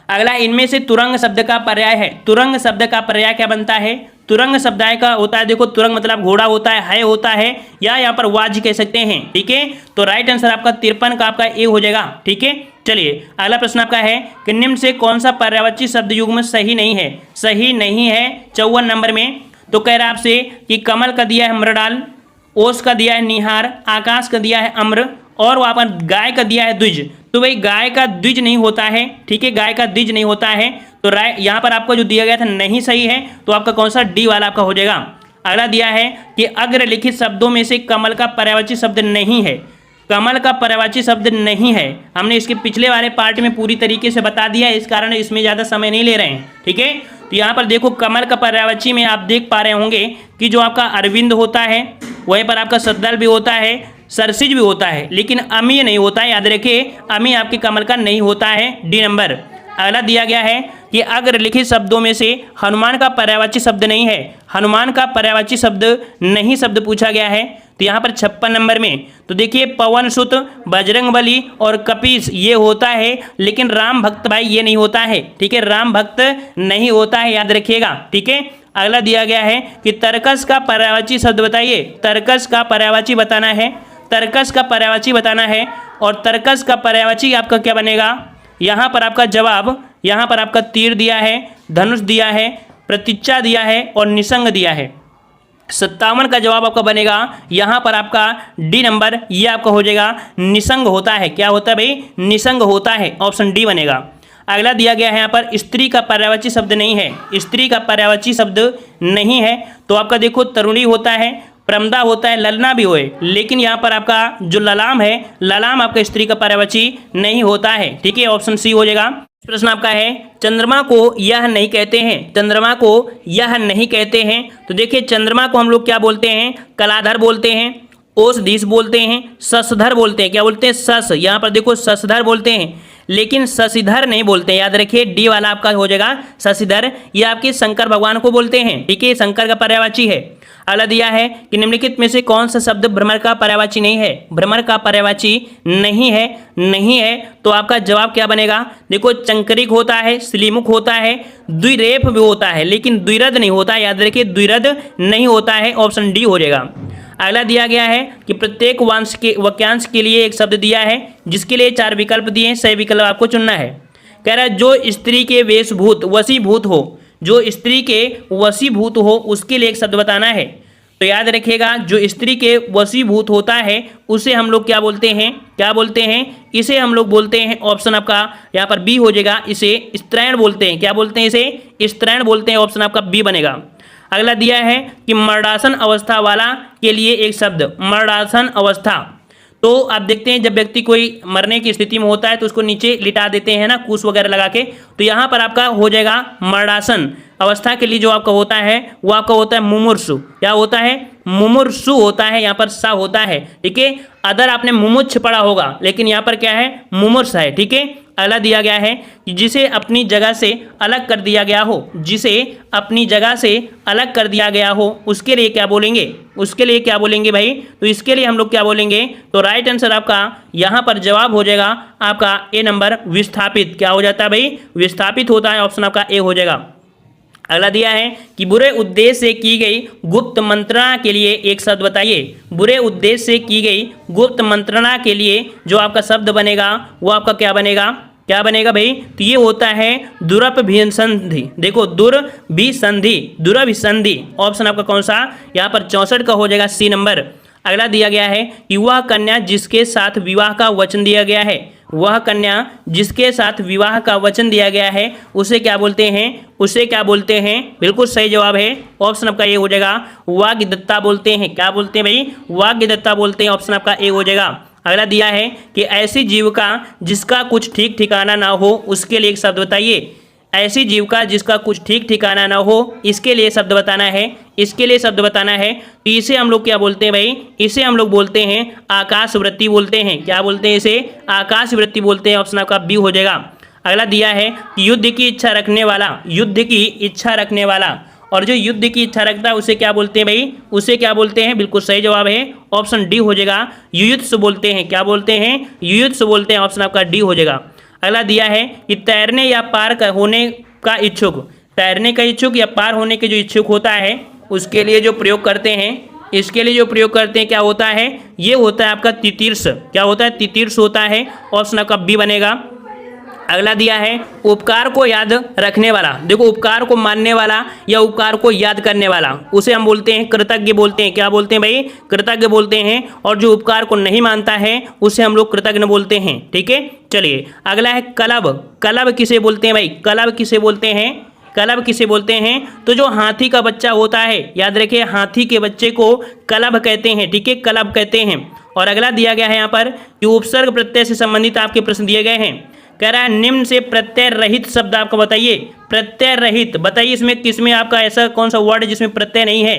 अगला इनमें से तुरंग शब्द का पर्याय है, तुरंग शब्द का पर्याय क्या बनता है, तुरंग शब्दाय का होता है, देखो तुरंग मतलब घोड़ा होता है होता है, या यहाँ पर वाज कह सकते हैं, ठीक है, तो राइट आंसर आपका 53 का आपका ए हो जाएगा, ठीक है। चलिए अगला प्रश्न आपका है कि निम्न से कौन सा पर्यायवाची शब्द युग्म सही नहीं है, सही नहीं है 54 नंबर में, तो कह रहा है आपसे कि कमल का दिया है मृडाल, ओस का दिया है निहार, आकाश का दिया है अम्र और वहाँ पर गाय का दिया है द्विज, तो भाई गाय का द्विज नहीं होता है, ठीक है, गाय का द्विज नहीं होता है, तो राइट यहाँ पर आपको जो दिया गया था नहीं सही है, तो आपका कौन सा डी वाला आपका हो जाएगा। अगला दिया है कि अग्रलिखित शब्दों में से कमल का पर्यायवाची शब्द नहीं है, कमल का पर्यायवाची शब्द नहीं है, हमने इसके पिछले वाले पार्ट में पूरी तरीके से बता दिया है, इस कारण इसमें ज़्यादा समय नहीं ले रहे हैं, ठीक है। तो यहाँ पर देखो कमल का पर्यायवाची में आप देख पा रहे होंगे कि जो आपका अरविंद होता है, वहीं पर आपका सद्दल भी होता है, सरसिज भी होता है, लेकिन अमी नहीं होता है, याद रखिए अमी आपके कमल का नहीं होता है, डी नंबर। अगला दिया गया है कि अग्रलिखित शब्दों में से हनुमान का पर्यायवाची शब्द नहीं है, हनुमान का पर्यायवाची शब्द नहीं शब्द पूछा गया है, तो यहाँ पर 56 नंबर में, तो देखिए पवन सुत, बजरंगबली और कपीस ये होता है, लेकिन राम भक्त भाई ये नहीं होता है, ठीक है, राम भक्त नहीं होता है, याद रखिएगा, ठीक है। अगला दिया गया है कि तरकस का पर्यायवाची शब्द बताइए, तरकस का पर्यायवाची बताना है, तरकस का पर्यायवाची बताना है, और तरकस का पर्यायवाची आपका क्या बनेगा, यहाँ पर आपका जवाब, यहाँ पर आपका तीर दिया है, धनुष दिया है, प्रतीक्षा दिया है और निसंग दिया है, 57 का जवाब आपका बनेगा यहाँ पर आपका डी नंबर, ये आपका हो जाएगा निसंग होता है, क्या होता है भाई, निसंग होता है, ऑप्शन डी बनेगा। अगला दिया गया है यहाँ पर स्त्री का पर्यायवाची शब्द नहीं है, स्त्री का पर्यायवाची शब्द नहीं है, तो आपका देखो तरुणी होता है, प्रमदा होता है, ललना भी होए, लेकिन यहाँ पर आपका जो ललाम है, ललाम आपका स्त्री का पर्यायवाची नहीं होता है। ठीक है, ऑप्शन सी हो जाएगा। प्रश्न आपका है चंद्रमा को यह नहीं कहते हैं, चंद्रमा को यह नहीं कहते हैं। तो देखिए चंद्रमा को हम लोग क्या बोलते हैं, कलाधर बोलते हैं, ओषधीश बोलते हैं, शशधर बोलते हैं। क्या बोलते हैं, शश, यहाँ पर देखो शशधर बोलते हैं, लेकिन शशिधर नहीं बोलते हैं। याद रखिए डी वाला आपका हो जाएगा शशिधर, ये आपके शंकर भगवान को बोलते हैं। ठीक है, शंकर का पर्यायवाची है। अगला दिया है कि निम्नलिखित में से कौन सा शब्द भ्रमर का पर्यायवाची नहीं है, भ्रमर का पर्यायवाची नहीं है, नहीं है, तो आपका जवाब क्या बनेगा, देखो चंक्रिक होता है, श्लीमुख होता है, द्विरेफ भी होता है, लेकिन द्विरद नहीं होता। याद रखिए द्विरद नहीं होता है, ऑप्शन डी हो जाएगा। अगला दिया गया है कि प्रत्येक वाक्यांश के लिए एक शब्द दिया है, जिसके लिए 4 विकल्प दिए हैं, सही विकल्प आपको चुनना है। कह रहा है जो स्त्री के वेशभूत वशीभूत हो, जो स्त्री के वशीभूत हो उसके लिए एक शब्द बताना है। तो याद रखिएगा जो स्त्री के वशीभूत होता है उसे हम लोग क्या बोलते हैं, क्या बोलते हैं, इसे हम लोग बोलते हैं, ऑप्शन आपका यहाँ पर बी हो जाएगा, इसे स्त्रैण बोलते हैं। क्या बोलते हैं, इसे स्त्रैण बोलते हैं, ऑप्शन आपका बी बनेगा। अगला दिया है कि मरणासन अवस्था वाला के लिए एक शब्द, मरणासन अवस्था। तो आप देखते हैं जब व्यक्ति कोई मरने की स्थिति में होता है तो उसको नीचे लिटा देते हैं ना, कुश वगैरह लगा के, तो यहाँ पर आपका हो जाएगा मरणासन अवस्था के लिए जो आपका होता है वो आपका होता है मुमुर्षु। क्या होता है, मुमुर्षु होता है, यहाँ पर सा होता है। ठीक है, अदर आपने मुमुक्ष पढ़ा होगा, लेकिन यहाँ पर क्या है, मुमुर्ष है। ठीक है, अगला दिया गया है कि जिसे अपनी जगह से अलग कर दिया गया हो, जिसे अपनी जगह से अलग कर दिया गया हो उसके लिए क्या बोलेंगे, उसके लिए क्या बोलेंगे भाई, तो इसके लिए हम लोग क्या बोलेंगे, तो राइट आंसर आपका यहाँ पर जवाब हो जाएगा आपका ए नंबर, विस्थापित। क्या हो जाता है भाई, विस्थापित होता है, ऑप्शन आपका ए हो जाएगा। अगला दिया है कि बुरे उद्देश्य से की गई गुप्त मंत्रणा के लिए एक शब्द बताइए। बुरे उद्देश्य से की गई गुप्त मंत्रणा के लिए जो आपका शब्द बनेगा वो आपका क्या बनेगा, क्या बनेगा भाई, तो ये होता है दुरभिसंधि। देखो दुरभिसंधि, दुरभिसंधि, ऑप्शन आपका कौन सा, यहाँ पर 64 का हो जाएगा, सी नंबर। अगला दिया गया है कि वह कन्या जिसके साथ विवाह का वचन दिया गया है, वह कन्या जिसके साथ विवाह का वचन दिया गया है उसे क्या बोलते हैं, उसे क्या बोलते हैं, बिल्कुल सही जवाब है, ऑप्शन आपका ए हो जाएगा, वाग्दत्ता बोलते हैं। क्या बोलते हैं भाई, वाग्दत्ता बोलते हैं, ऑप्शन आपका ए हो जाएगा। अगला दिया है कि ऐसी जीविका जिसका कुछ ठीक ठिकाना ना हो उसके लिए एक शब्द बताइए। ऐसी जीविका जिसका कुछ ठीक ठिकाना ना हो, इसके लिए शब्द बताना है, इसके लिए शब्द बताना है। तो इसे हम लोग क्या बोलते हैं भाई, इसे हम लोग बोलते हैं आकाश वृत्ति बोलते हैं। क्या बोलते हैं, इसे आकाश वृत्ति बोलते हैं, ऑप्शन आपका बी हो जाएगा। अगला दिया है कि युद्ध की इच्छा रखने वाला, युद्ध की इच्छा रखने वाला, और जो युद्ध की इच्छा रखता है उसे क्या बोलते हैं भाई, उसे क्या बोलते हैं, बिल्कुल सही जवाब है, ऑप्शन डी हो जाएगा, युयुत्सु बोलते हैं। क्या बोलते हैं, युयुत्सु बोलते हैं, ऑप्शन आपका डी हो जाएगा। अगला दिया है कि तैरने या पार होने का इच्छुक, तैरने का इच्छुक या पार होने के जो इच्छुक होता है उसके लिए जो प्रयोग करते हैं, इसके लिए जो प्रयोग करते हैं क्या होता है, ये होता है आपका तितीर्ष। क्या होता है, तितीर्ष होता है, ऑप्शन आपका बी बनेगा। अगला दिया है उपकार को याद रखने वाला। देखो उपकार को मानने वाला या उपकार को याद करने वाला उसे हम बोलते हैं कृतज्ञ बोलते हैं। क्या बोलते हैं भाई, कृतज्ञ बोलते हैं। और जो उपकार को नहीं मानता है उसे हम लोग कृतज्ञ बोलते हैं। ठीक है, चलिए अगला है कलब। कलब किसे बोलते हैं भाई, कलब किसे बोलते हैं, कलब किसे बोलते हैं, तो जो हाथी का बच्चा होता है, याद रखिए हाथी के बच्चे को कलब कहते हैं। ठीक है, कलब कहते हैं। और अगला दिया गया है यहाँ पर कि उपसर्ग प्रत्यय से संबंधित आपके प्रश्न दिए गए हैं। कह रहा है निम्न से प्रत्यय रहित शब्द आपको बताइए। प्रत्यय रहित बताइए, इसमें किसमें आपका ऐसा कौन सा वर्ड है जिसमें प्रत्यय नहीं है।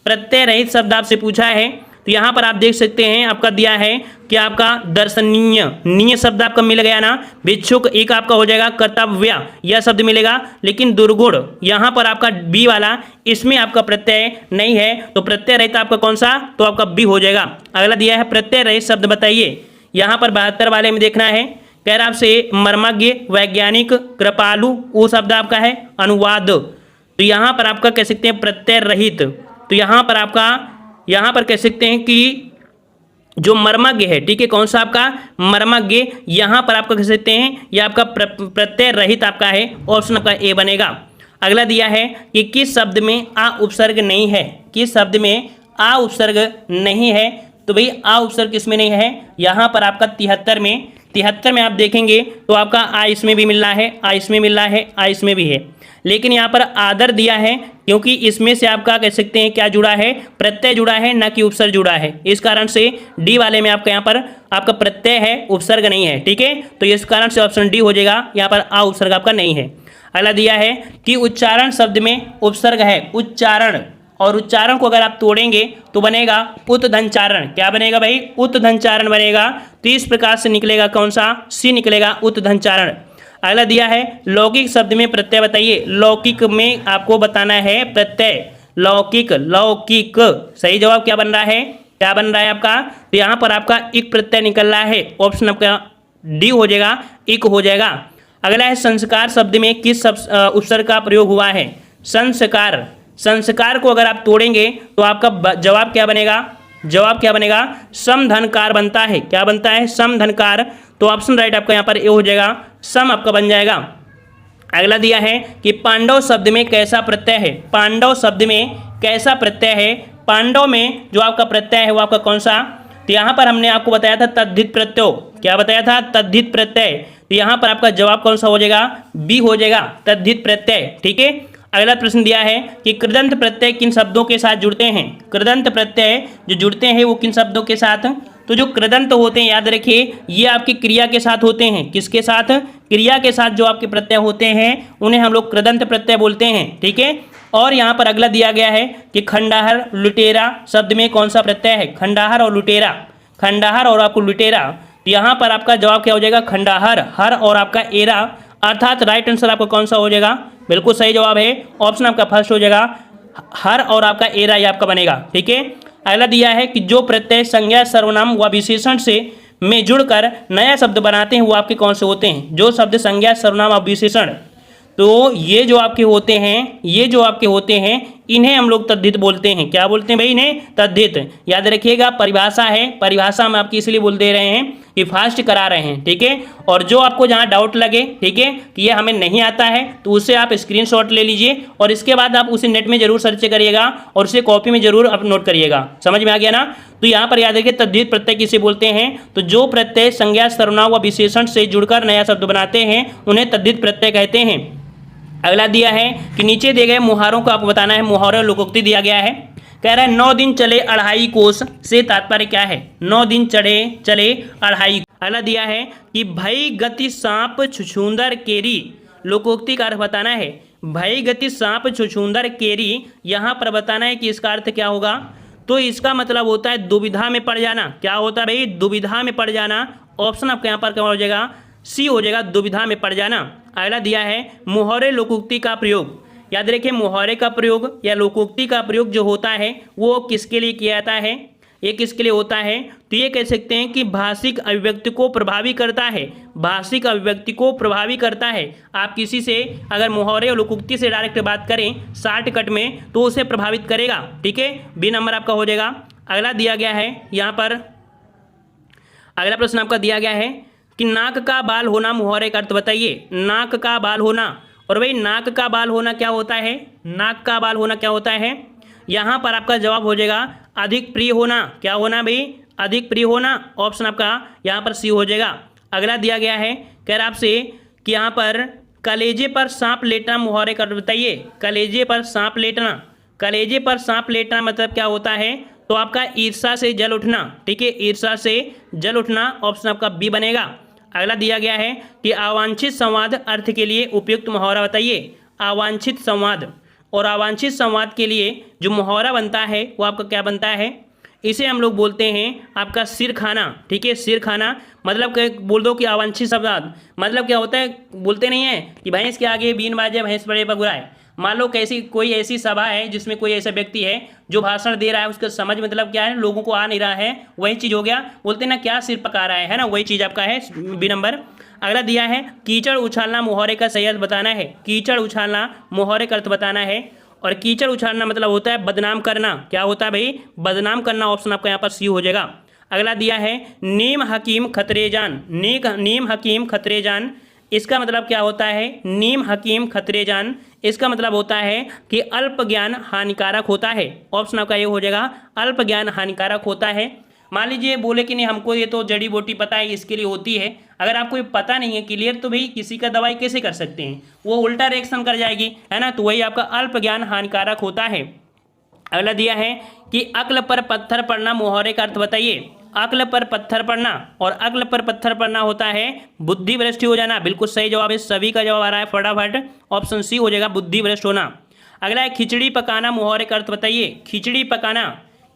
प्रत्यय रहित शब्द आपसे पूछा है, तो यहाँ पर आप देख सकते हैं आपका दिया है कि आपका दर्शनीय, नीय शब्द आपका मिल गया ना। भिक्षुक एक आपका हो जाएगा कर्तव्य, यह शब्द मिलेगा। लेकिन दुर्गुण यहाँ पर आपका बी वाला, इसमें आपका प्रत्यय नहीं है, तो प्रत्यय रहित आपका कौन सा, तो आपका बी हो जाएगा। अगला दिया है प्रत्यय रहित शब्द बताइए। यहाँ पर 72 वाले में देखना है, कह रहा आपसे मर्मज्ञ, वैज्ञानिक, कृपालु, वो शब्द आपका है अनुवाद। तो यहाँ पर आपका कह सकते हैं प्रत्यय रहित। तो यहाँ पर आपका, यहाँ पर कह सकते हैं कि जो मर्मज्ञ है, ठीक है, कौन सा आपका मर्मज्ञ, यहाँ पर आपका कह सकते हैं यह आपका प्रत्यय रहित आपका है, ऑप्शन आपका ए बनेगा। अगला दिया है कि किस शब्द में आ उपसर्ग नहीं है, किस शब्द में आ उपसर्ग नहीं है, तो भाई आ उपसर्ग किसमें नहीं है, यहाँ पर आपका 73 में 73 में आप देखेंगे तो आपका आ इसमें भी मिल रहा है, आ इसमें मिल रहा है, आ इसमें भी है, लेकिन यहाँ पर आदर दिया है क्योंकि इसमें से आपका कह सकते हैं क्या जुड़ा है, प्रत्यय जुड़ा है, ना कि उपसर्ग जुड़ा है। इस कारण से डी वाले में आपका यहाँ पर आपका प्रत्यय है, उपसर्ग नहीं है। ठीक है, तो इस कारण से ऑप्शन डी हो जाएगा, यहाँ पर आ उपसर्ग आपका नहीं है। अगला दिया है कि उच्चारण शब्द में उपसर्ग है, उच्चारण, और उच्चारण को अगर आप तोड़ेंगे तो बनेगा उत्धनचारण। क्या बनेगा भाई, उत्धनचारण बनेगा। तो इस प्रकार से निकलेगा कौन सा, सी निकलेगा, उत्धनचारण। अगला दिया है लौकिक शब्द में प्रत्यय बताइए। लौकिक में आपको बताना है प्रत्यय, लौकिक, लौकिक। सही जवाब क्या बन रहा है, क्या बन रहा है आपका, तो यहाँ पर आपका इक प्रत्यय निकल रहा है, ऑप्शन आपका डी हो जाएगा, इक हो जाएगा। अगला है संस्कार शब्द में किस उपसर्ग का प्रयोग हुआ है। संस्कार, संस्कार को अगर आप तोड़ेंगे तो आपका जवाब क्या बनेगा, जवाब क्या बनेगा, समधनकार बनता है। क्या बनता है, समधनकार। तो ऑप्शन राइट आपका यहाँ पर ए हो जाएगा, सम आपका बन जाएगा। अगला दिया है कि पांडव शब्द में कैसा प्रत्यय है। पांडव शब्द में कैसा प्रत्यय है, पांडव में जो आपका प्रत्यय है वो आपका कौन सा, तो यहाँ पर हमने आपको बताया था तद्धित प्रत्यय। क्या बताया था, तद्धित प्रत्यय। तो यहाँ पर आपका जवाब कौन सा हो जाएगा, बी हो जाएगा, तद्धित प्रत्यय। ठीक है, अगला प्रश्न दिया है कि कृदंत प्रत्यय किन शब्दों के साथ जुड़ते हैं। कृदंत प्रत्यय जो जुड़ते हैं वो किन शब्दों के साथ, तो जो कृदंत होते हैं याद रखिए ये आपकी क्रिया के साथ होते हैं। किसके साथ, क्रिया के साथ जो आपके प्रत्यय होते हैं उन्हें हम लोग कृदंत प्रत्यय बोलते हैं। ठीक है, और यहाँ पर अगला दिया गया है कि खंडाहर लुटेरा शब्द में कौन सा प्रत्यय है। खंडाहर और लुटेरा, खंडाहर और आपको लुटेरा, तो यहाँ पर आपका जवाब क्या हो जाएगा, खंडाहर, हर और आपका एरा, अर्थात राइट आंसर आपका कौन सा हो जाएगा, बिल्कुल सही जवाब है, ऑप्शन आपका फर्स्ट हो जाएगा, हर और आपका एरा ये आपका बनेगा। ठीक है, अगला दिया है कि जो प्रत्यय संज्ञा सर्वनाम व विशेषण से में जुड़कर नया शब्द बनाते हैं वो आपके कौन से होते हैं। जो शब्द संज्ञा सर्वनाम और विशेषण, तो ये जो आपके होते हैं, ये जो आपके होते हैं इन्हें हम लोग तद्धित बोलते हैं। क्या बोलते हैं भाई, इन्हें तद्धित। याद रखिएगा परिभाषा है, परिभाषा में आपकी इसलिए बोल दे रहे हैं कि फास्ट करा रहे हैं। ठीक है, और जो आपको जहाँ डाउट लगे, ठीक है, कि ये हमें नहीं आता है तो उससे आप स्क्रीनशॉट ले लीजिए और इसके बाद आप उसे नेट में जरूर सर्च करिएगा और उसे कॉपी में जरूर आप नोट करिएगा। समझ में आ गया ना। तो यहाँ पर याद रखिए तद्धित प्रत्यय किसे बोलते हैं, तो जो प्रत्यय संज्ञा सर्वनाम व विशेषण से जुड़कर नया शब्द बनाते हैं उन्हें तद्धित प्रत्यय कहते हैं। अगला दिया है कि नीचे दिए गए मुहारों को आपको बताना है। मुहावरे और लोकोक्ति दिया गया है, कह रहा है 9 दिन चले अढ़ाई कोस से तात्पर्य क्या है। 9 दिन चले अढ़ाई। अगला दिया है कि भई गति सांप छुछुंदर केरी, लोकोक्ति का अर्थ बताना है। भई गति सांप छुछुंदर केरी, यहाँ पर बताना है कि इसका अर्थ क्या होगा, तो इसका मतलब होता है दुविधा में पड़ जाना। क्या होता है भाई, दुविधा में पड़ जाना। ऑप्शन आपका यहाँ पर क्या हो जाएगा, सी हो जाएगा, दुविधा में पड़ जाना। अगला दिया है मुहावरे लोकोक्ति का प्रयोग। याद रखिए मुहावरे का प्रयोग या लोकोक्ति का प्रयोग जो होता है वो किसके लिए किया जाता है, ये किसके लिए होता है, तो ये कह सकते हैं कि भाषिक अभिव्यक्ति को प्रभावी करता है। भाषिक अभिव्यक्ति को प्रभावी करता है। आप किसी से अगर मुहावरे और लोकोक्ति से डायरेक्ट बात करें शॉर्टकट में तो उसे प्रभावित करेगा। ठीक है, बी नंबर आपका हो जाएगा। अगला दिया गया है यहाँ पर, अगला प्रश्न आपका दिया गया है कि नाक का बाल होना मुहावरे का अर्थ बताइए। नाक का बाल होना, और भाई नाक का बाल होना क्या होता है, नाक का बाल होना क्या होता है, यहाँ पर आपका जवाब हो जाएगा अधिक प्रिय होना। क्या होना भाई, अधिक प्रिय होना। ऑप्शन आपका यहाँ पर सी हो जाएगा। अगला दिया गया है, कह रहा आपसे कि यहाँ पर कलेजे पर सांप लेटना मुहावरे का अर्थ बताइए। कलेजे पर सांप लेटना, कलेजे पर सांप लेटना मतलब क्या होता है, तो आपका ईर्ष्या से जल उठना। ठीक है, ईर्ष्या से जल उठना, ऑप्शन आपका बी बनेगा। अगला दिया गया है कि अवांछित संवाद अर्थ के लिए उपयुक्त मुहावरा बताइए। अवांछित संवाद, और अवांछित संवाद के लिए जो मुहावरा बनता है वो आपका क्या बनता है, इसे हम लोग बोलते हैं आपका सिर खाना। ठीक है, सिर खाना मतलब बोल दो कि अवांछित संवाद मतलब क्या होता है, बोलते नहीं है कि भैंस के आगे बीन बाजे भैंस बड़े बगुराए। मान लो कैसी कोई ऐसी सभा है जिसमें कोई ऐसा व्यक्ति है जो भाषण दे रहा है, उसका समझ मतलब क्या है, लोगों को आ नहीं रहा है, वही चीज़ हो गया, बोलते ना क्या सिर पका रहा है ना, वही चीज़ आपका है बी नंबर। अगला दिया है कीचड़ उछालना मुहावरे का सही अर्थ बताना है। कीचड़ उछालना मुहावरे का अर्थ बताना है, और कीचड़ उछालना मतलब होता है बदनाम करना। क्या होता है भाई, बदनाम करना। ऑप्शन आपका यहाँ पर सी हो जाएगा। अगला दिया है नीम हकीम खतरे जान। नीम हकीम खतरे जान, इसका मतलब क्या होता है, नीम हकीम खतरे जान, इसका मतलब होता है कि अल्प ज्ञान हानिकारक होता है। ऑप्शन आपका ये हो जाएगा, अल्प ज्ञान हानिकारक होता है। मान लीजिए बोले कि नहीं हमको ये तो जड़ी बूटी पता है इसके लिए होती है, अगर आपको ये पता नहीं है क्लियर तो भाई किसी का दवाई कैसे कर सकते हैं, वो उल्टा रिएक्शन कर जाएगी, है ना। तो वही आपका अल्प ज्ञान हानिकारक होता है। अगला दिया है कि अक्ल पर पत्थर पड़ना मुहावरे का अर्थ बताइए। अक्ल पर पत्थर पड़ना, और अक्ल पर पत्थर पड़ना होता है बुद्धि भ्रष्ट हो जाना। बिल्कुल सही जवाब है, सभी का जवाब आ रहा है फटाफट, ऑप्शन सी हो जाएगा, बुद्धि भ्रष्ट होना। अगला है खिचड़ी पकाना मुहावरे का अर्थ बताइए। खिचड़ी पकाना,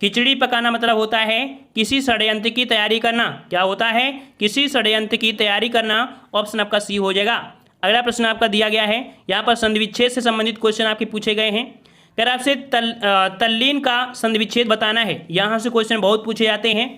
खिचड़ी पकाना मतलब होता है किसी षड्यंत्र की तैयारी करना। क्या होता है? किसी षड्यंत्र की तैयारी करना। ऑप्शन आपका सी हो जाएगा। अगला प्रश्न आपका दिया गया है, यहाँ पर संधि विच्छेद से संबंधित क्वेश्चन आपके पूछे गए हैं। अगर आपसे तल्लीन का संधि विच्छेद बताना है, यहाँ से क्वेश्चन बहुत पूछे जाते हैं।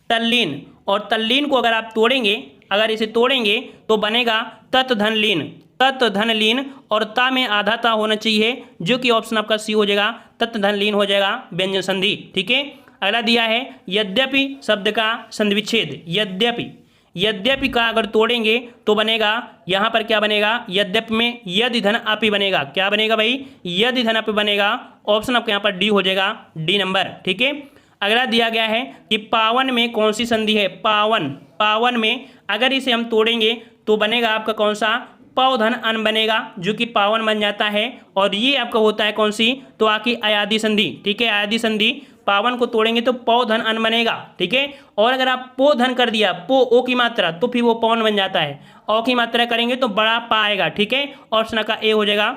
तल्लीन, और तल्लीन को अगर आप तोड़ेंगे, अगर इसे तोड़ेंगे तो बनेगा तत् धन लीन। तत् धन लीन, और ता में आधा ता होना चाहिए, जो कि ऑप्शन आपका सी हो जाएगा, तत् धन लीन हो जाएगा व्यंजन संधि। ठीक है। अगला दिया है यद्यपि शब्द का संधि विच्छेद। यद्यपि, यद्यपि का अगर तोड़ेंगे तो बनेगा, यहाँ पर क्या बनेगा, यद्यपि में यदि धन अपि बनेगा। क्या बनेगा भाई? यदि धन अपि बनेगा। ऑप्शन आपका यहाँ पर डी हो जाएगा, डी नंबर। ठीक है। अगला दिया गया है कि पावन में कौन सी संधि है? पावन, पावन में अगर इसे हम तोड़ेंगे तो बनेगा आपका कौन सा? पौधन अन बनेगा, जो कि पावन बन जाता है। और ये आपका होता है कौन सी? तो आकी अयादि संधि। ठीक है, अयादि संधि, पावन को तोड़ेंगे तो पौधन अन बनेगा। ठीक है। और अगर आप पो धन कर दिया, पो ओ की मात्रा, तो फिर वो पवन बन जाता है। ओ की मात्रा करेंगे तो बड़ा पा आएगा। ठीक है, ऑप्शन का ए हो जाएगा।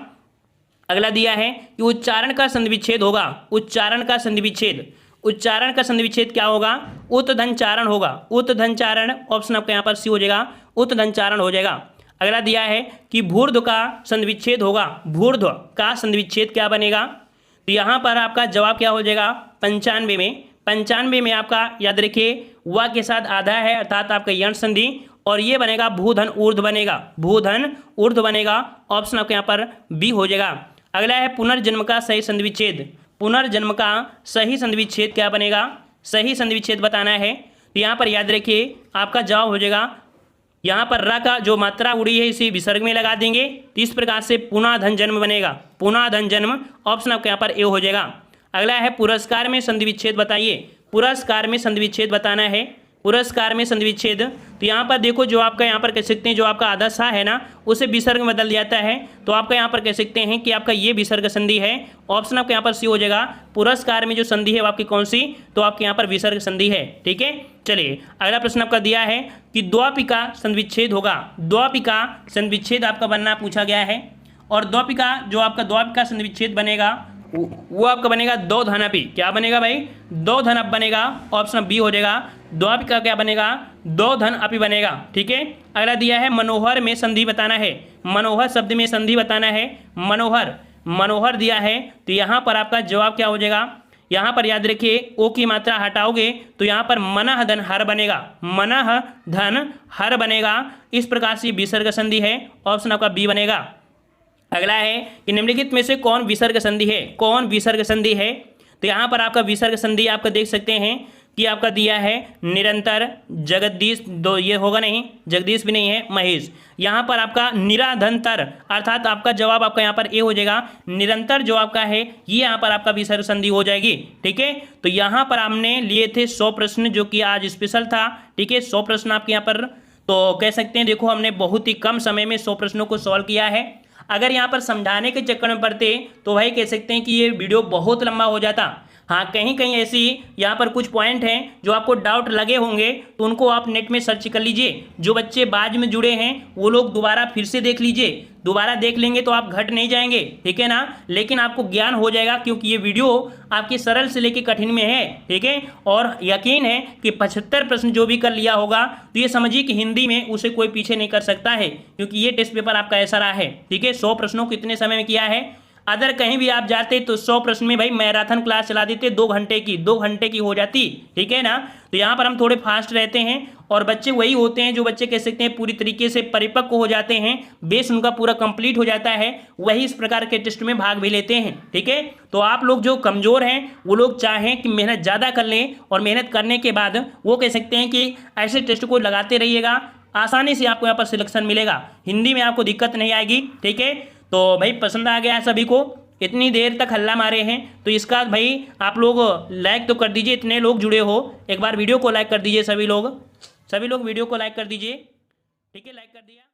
अगला दिया है कि उच्चारण का संधि विच्छेद होगा। उच्चारण का संधि विच्छेद, उच्चारण का संधि विच्छेद क्या होगा? उत धनचारण होगा। उत धनचारण, ऑप्शन आपका यहाँ पर सी हो जाएगा, उत धनचारण हो जाएगा। अगला दिया है कि भूर्ध्व का संधि विच्छेद होगा। भूर्ध्व का संधि विच्छेद क्या बनेगा? तो यहाँ पर आपका जवाब क्या हो जाएगा? 95 में। 95 में आपका याद रखिए व के साथ आधा है, अर्थात आपका यंट संधि, और ये बनेगा भूधन ऊर्ध्व बनेगा। भूधन ऊर्ध्व बनेगा। ऑप्शन आपके यहाँ पर बी हो जाएगा। अगला है पुनर्जन्म का सही संधि विच्छेद। पुनर्जन्म का सही संधि विच्छेद क्या बनेगा? सही संधि विच्छेद बताना है। तो यहाँ पर याद रखिए आपका जवाब हो जाएगा, यहाँ पर र का जो मात्रा उड़ी है इसी विसर्ग में लगा देंगे, तो इस प्रकार से पुनः धन जन्म बनेगा। पुनः धन जन्म, ऑप्शन आपके यहाँ पर ए हो जाएगा। अगला है पुरस्कार में संधि विच्छेद बताइए। पुरस्कार में संधि विच्छेद बताना है। पुरस्कार में संधि विच्छेद, तो यहाँ पर देखो जो आपका यहाँ पर कह सकते हैं, जो आपका आधा सा है ना, उसे विसर्ग में बदल जाता है, तो आपका यहाँ पर कह सकते हैं कि आपका ये विसर्ग संधि है। ऑप्शन आपके यहाँ पर सी हो जाएगा। पुरस्कार में जो संधि है वो आपकी कौन सी? तो आपके यहाँ पर विसर्ग संधि है। ठीक है। चलिए अगला प्रश्न आपका दिया है कि द्वापिका संधि विच्छेद होगा। द्वापिका संधि विच्छेद आपका बनना पूछा गया है, और द्वापिका जो आपका द्वापिका संधि विच्छेद बनेगा वो आपका बनेगा दो धनपि। क्या बनेगा भाई? दो धन अप बनेगा। ऑप्शन बी हो जाएगा। द्वापिका क्या बनेगा? दो धन अपि बनेगा। ठीक है। अगला दिया है मनोहर में संधि बताना है। मनोहर शब्द में संधि बताना है। मनोहर, मनोहर दिया है, तो यहाँ पर आपका जवाब क्या हो जाएगा? यहाँ पर याद रखिए ओ की मात्रा हटाओगे तो यहाँ पर मनः धन हर बनेगा। मनः धन हर बनेगा। इस प्रकार से विसर्ग संधि है। ऑप्शन आपका बी बनेगा। अगला है कि निम्नलिखित में से कौन विसर्ग संधि है? कौन विसर्ग संधि है? तो यहाँ पर आपका विसर्ग संधि आपका देख सकते हैं कि आपका दिया है निरंतर, जगदीश, दो ये होगा नहीं, जगदीश भी नहीं है, महेश। यहाँ पर आपका निराधंतर, अर्थात आपका जवाब आपका यहाँ पर ए हो जाएगा। निरंतर जो आपका है ये यहाँ पर आपका विसर्ग संधि हो जाएगी। ठीक है। तो यहाँ पर हमने लिए थे 100 प्रश्न, जो कि आज स्पेशल था। ठीक है, 100 प्रश्न आपके यहाँ पर, तो कह सकते हैं देखो हमने बहुत ही कम समय में 100 प्रश्नों को सॉल्व किया है। अगर यहाँ पर समझाने के चक्कर में पड़ते तो भाई कह सकते हैं कि ये वीडियो बहुत लंबा हो जाता। हाँ, कहीं कहीं ऐसी यहाँ पर कुछ पॉइंट हैं जो आपको डाउट लगे होंगे, तो उनको आप नेट में सर्च कर लीजिए। जो बच्चे बाद में जुड़े हैं वो लोग दोबारा फिर से देख लीजिए। दोबारा देख लेंगे तो आप घट नहीं जाएंगे। ठीक है ना, लेकिन आपको ज्ञान हो जाएगा, क्योंकि ये वीडियो आपके सरल से लेकर कठिन में है। ठीक है, और यकीन है कि 75 प्रश्न जो भी कर लिया होगा तो ये समझिए कि हिंदी में उसे कोई पीछे नहीं कर सकता है, क्योंकि ये टेस्ट पेपर आपका ऐसा रहा है। ठीक है, 100 प्रश्नों को कितने समय में किया है। अदर कहीं भी आप जाते तो 100 प्रश्न में भाई मैराथन क्लास चला देते, 2 घंटे की, 2 घंटे की हो जाती। ठीक है ना, तो यहाँ पर हम थोड़े फास्ट रहते हैं, और बच्चे वही होते हैं जो बच्चे कह सकते हैं पूरी तरीके से परिपक्व हो जाते हैं, बेस उनका पूरा कंप्लीट हो जाता है, वही इस प्रकार के टेस्ट में भाग भी लेते हैं। ठीक है, तो आप लोग जो कमज़ोर हैं वो लोग चाहें कि मेहनत ज़्यादा कर लें, और मेहनत करने के बाद वो कह सकते हैं कि ऐसे टेस्ट को लगाते रहिएगा, आसानी से आपको यहाँ पर सिलेक्शन मिलेगा। हिंदी में आपको दिक्कत नहीं आएगी। ठीक है, तो भाई पसंद आ गया है सभी को, इतनी देर तक हल्ला मारे हैं, तो इसका भाई आप लोग लाइक तो कर दीजिए, इतने लोग जुड़े हो, एक बार वीडियो को लाइक कर दीजिए सभी लोग वीडियो को लाइक कर दीजिए। ठीक है, लाइक कर दिया।